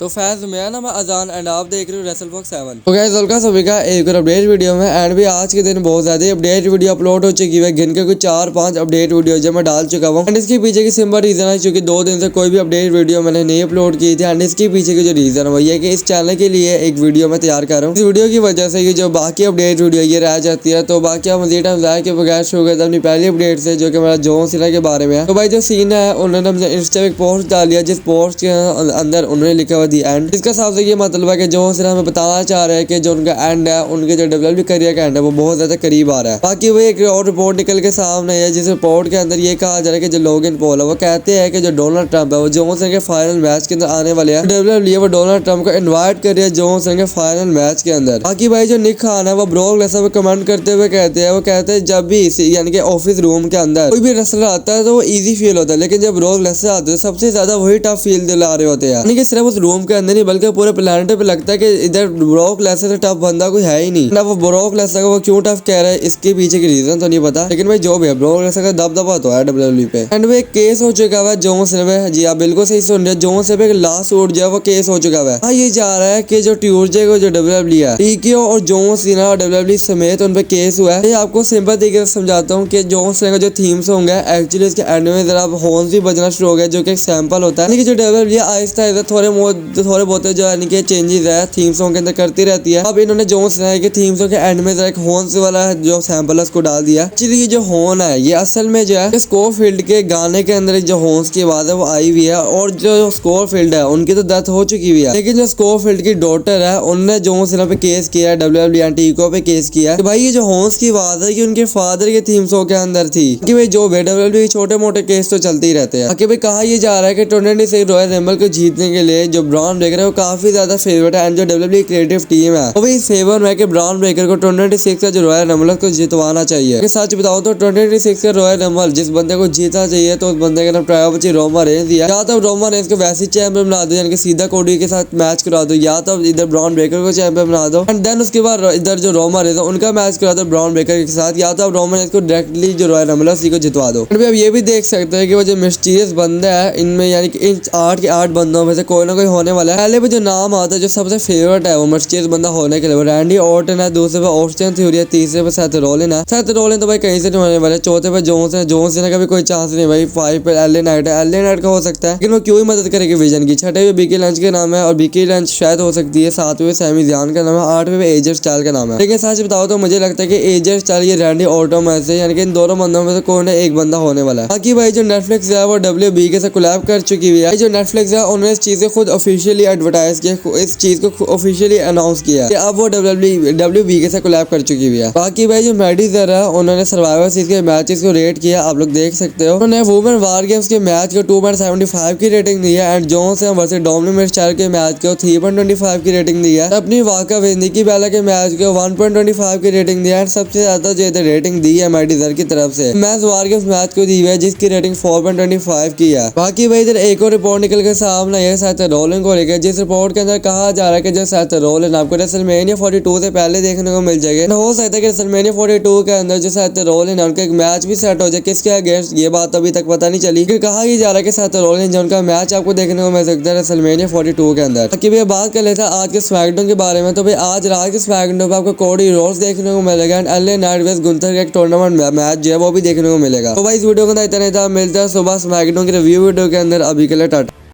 तो फैज मैं ना मैं अजान एंड आप देख रहे हो रेसलबॉक्स 7। तो गाइस वेलकम सभी का एक और अपडेट वीडियो में। एंड भी आज के दिन बहुत ज्यादा अपडेट वीडियो अपलोड हो चुकी है, गिन के कुछ 4-5 अपडेट वीडियो जो मैं डाल चुका हूँ। एंड इसके पीछे की सिंपल रीजन है क्योंकि 2 दिन से कोई भी अपडेट वीडियो मैंने नहीं अपलोड की थी। एंड इसके पीछे की जो रीजन है वही है कि इस चैनल के लिए एक वीडियो मैं तैयार कर रहा हूँ। इस वीडियो की वजह से ये जो बाकी अपडेट वीडियो ये रह जाती है, तो बाकी आप मजीद टाइम के बगैर शुरू करते अपनी पहली अपडेट से, जो कि मेरा जॉन सीना के बारे में है। तो भाई जो सीन है उन्होंने मुझे इंस्टा पे पोस्ट डाल दिया, जिस पोस्ट के अंदर उन्होंने लिखा हुआ दी एंड। इसका सबसे ये मतलब है कि जॉन सीना हमें बताना चाह रहे हैं कि जो उनका एंड है, उनके जो डब्ल्यूडब्ल्यूई करियर का एंड है वो बहुत ज्यादा करीब आ रहा है। बाकी वो एक और रिपोर्ट निकल के सामने है, जिस रिपोर्ट के अंदर ये कहा जा रहा है कि जो लोगन पॉल है वो कहते हैं कि जो डोनाल्ड ट्रंप है वो जॉन सीना के फाइनल मैच के अंदर आने वाले हैं। डब्ल्यूडब्ल्यूई वो डोनाल्ड ट्रंप को इनवाइट कर रही है जॉन सीना के फाइनल मैच के अंदर। बाकी भाई जो निक खान है वो ब्रॉक लेसनर पे कमेंट करते हुए कहते हैं, वो कहते हैं जब भी यानी कि ऑफिस रूम के अंदर कोई भी रेसलर आता है तो वो इजी फील होता है, लेकिन जब ब्रॉक लेसनर आते हैं सबसे ज्यादा वही टफ फील दिला रहे होते हैं। यानी कि सिर्फ उस रूम के अंदर नहीं बल्कि पूरे प्लेनेट पे लगता है कि इधर ब्रॉक लेसनर से टफ बंदा कोई है ही नहीं। ना वो ब्रॉक लेसनर को वो क्यों टफ कह रहा है, इसके पीछे की रीजन तो नहीं पता, लेकिन भाई जो भी है ब्रॉक लेसनर का दबदबा तो है डब्ल्यूडब्ल्यूई पे। एंड वो एक केस हो चुका है जॉन सीना पे। जी आप बिल्कुल सही सुन रहे हैं, जॉन सीना पे लास्ट सूट जो है वो केस हो चुका है। हाँ ये जा रहा है कि जो ट्यूसडे को जो डब्ल्यूडब्ल्यूई है टीकेओ और जॉन सीना और डब्ल्यूडब्ल्यूई समेत उन पे केस हुआ है। आपको सिंपल तरीके से समझाता हूँ कि जॉन सीना का जो थीम सॉन्ग है एक्चुअली इसके एंड में जरा हॉर्न्स भी बजना शुरू हो गया, जो कि एक सैंपल होता है। जो डब्ल्यूडब्ल्यूई आहिस्ता आहिस्ता थोड़े बहुत जो यानी कि चेंजेस है थीम सॉन्ग के अंदर करती रहती है। अब इन्होंने जॉन सीना के थीम सॉन्ग के एंड में जरा एक हॉर्न्स वाला जो सैंपल है उसको डाल दिया। एक्चुअली ये जो हॉर्न है ये असल में जो है स्कोफील्ड के गाने के अंदर जो हॉर्न्स की आवाज है वो आई हुई है, और जो स्कोफील्ड है उनकी तो डेथ हो चुकी हुई है, लेकिन जो स्कोफील्ड की डॉटर है उनने जॉन सीना पे केस किया है, डब्ल्यूडब्ल्यूई टीको पे केस किया है। भाई ये जो हॉर्न्स की आवाज है कि उनके फादर के थीम सॉन्ग के अंदर थी कि भाई जो डब्ल्यूडब्ल्यूई छोटे मोटे केस तो चलते ही रहते हैं। बाकी भाई कहा ये जा रहा है कि 2026 रॉयल रैम्बल को जीतने के लिए जो ब्रॉन ब्रेकर है वो काफी ज्यादा फेवरेट है। एंड जो डब्ल्यूडब्ल्यूई क्रिएटिव टीम है वो भी इस फेवर में कि ब्रॉन ब्रेकर को 2026 का जो रॉयल रैम्बल को जितवाना चाहिए। सच बताओ तो 2026 का रॉयल रैम्बल जिस बंदे को जीतना चाहिए तो उस बंदे का नाम ट्राइबल चीफ रोमन रेंस दिया। या तो रोमन रेंस को वैसे चैंपियन बना दो, यानी कि सीधा कोडी के साथ मैच करा दो, या तो इधर ब्रॉन ब्रेकर को चैंपियन बना दो एंड देन उसके बाद इधर जो रोमन रेंस है उनका मैच करा दो ब्रॉन ब्रेकर के साथ, या तो रोमन रेंस को डायरेक्टली जो रॉयल रैम्बल उसी को जितवा दो। अब ये भी देख सकते हैं कि वो जो मिस्टीरियस बंदा है इनमें, यानी कि इन 8 के 8 बंदों में से कोई ना कोई होने वाला है। पहले भी जो नाम आता है जो सबसे फेवरेट है वो मिस्टीरियस बंदा होने के लिए रैंडी ऑर्टन है, दूसरे पे ऑस्टिन थ्योरी है, तीसरे पे सेथ रोलिन है। सेथ रोलिन तो भाई कहीं से नहीं होने वाले, चौथे पे जॉन सीना का भी कोई चांस नहीं भाई। 5 पे एलए नाइट है, एलए नाइट का हो सकता है लेकिन वो क्यों ही मदद करेगी विजन की। छठे पे बीकी लंच के नाम है और बीकी लंच शायद हो सकती है। 7वें पे सैमी ज़ान का नाम है, 8वें पे एजे स्टाइल का नाम है। लेकिन सच बताओ तो मुझे लगता है कि एजे स्टाइल ये रैंडी ऑर्टन में से, यानी कि इन दोनों बंदों में से कोई ना एक बंदा होने वाला है। बाकी भाई जो नेटफ्लिक्स है वो डब्ल्यूबी के साथ कोलैब कर चुकी हुई है। जो नेटफ्लिक्स है उन्होंने इस चीज को खुद ऑफिशियली एडवर्टाइज किया, इस चीज को ऑफिशियली अनाउंस किया कि अब वो डब्ल्यूबी के साथ कोलैब कर चुकी हुई है। बाकी भाई जो मैडिसर है उन्होंने सर्वाइवर सीरीज के मैचेस को रेट किया, आप लोग देख सकते हो। उन्होंने वुमेन वार गेम्स के मैच को 2.75 की रेटिंग दी है and John Cena versus Dominik style के मैच को 3.25 की रेटिंग दी है। अपनी वाका निकी बेला के मैच को 1.25 की रेटिंग दी है एंड सबसे ज्यादा जो रेटिंग दी है मैडिसर की तरफ से मैच वार गेम्स मैच को दी है, जिसकी रेटिंग 4.25 की है। बाकी भाई इधर एक और रिपोर्ट निकल के सामने है सेथ रोलिन को लेकर, जिस रिपोर्ट के अंदर कहा जा रहा है कि जो सेथ रोलिन आपको रेसलमेनिया 42 से पहले देखने को मिल जाएगा। हो सकता है कि रेसलमेनिया 42 के अंदर जो सेथ रोलिन है उनका एक मैच भी सेट हो जाए, किसके अगेंस्ट ये बात अभी तक पता नहीं चली। कहा ही जा रहा है कि सेथ रोलिन जो उनका मैच आपको देखने को मिल सकता है रेसलमेनिया 42 के अंदर। बाकी भाई बात कर लेते हैं आज के स्मैकडाउन के बारे में। तो भाई आज रात के स्मैकडाउन पे आपको कोडी रोड्स देखने को मिलेगा and LA night versus Gunther का एक टूर्नामेंट मैच जो है वो भी देखने को मिलेगा। तो भाई इस वीडियो को इतना ही था, मिलता है सुबह स्मैकडाउन के रिव्यू वीडियो के अंदर। अभी के लिए टाटा।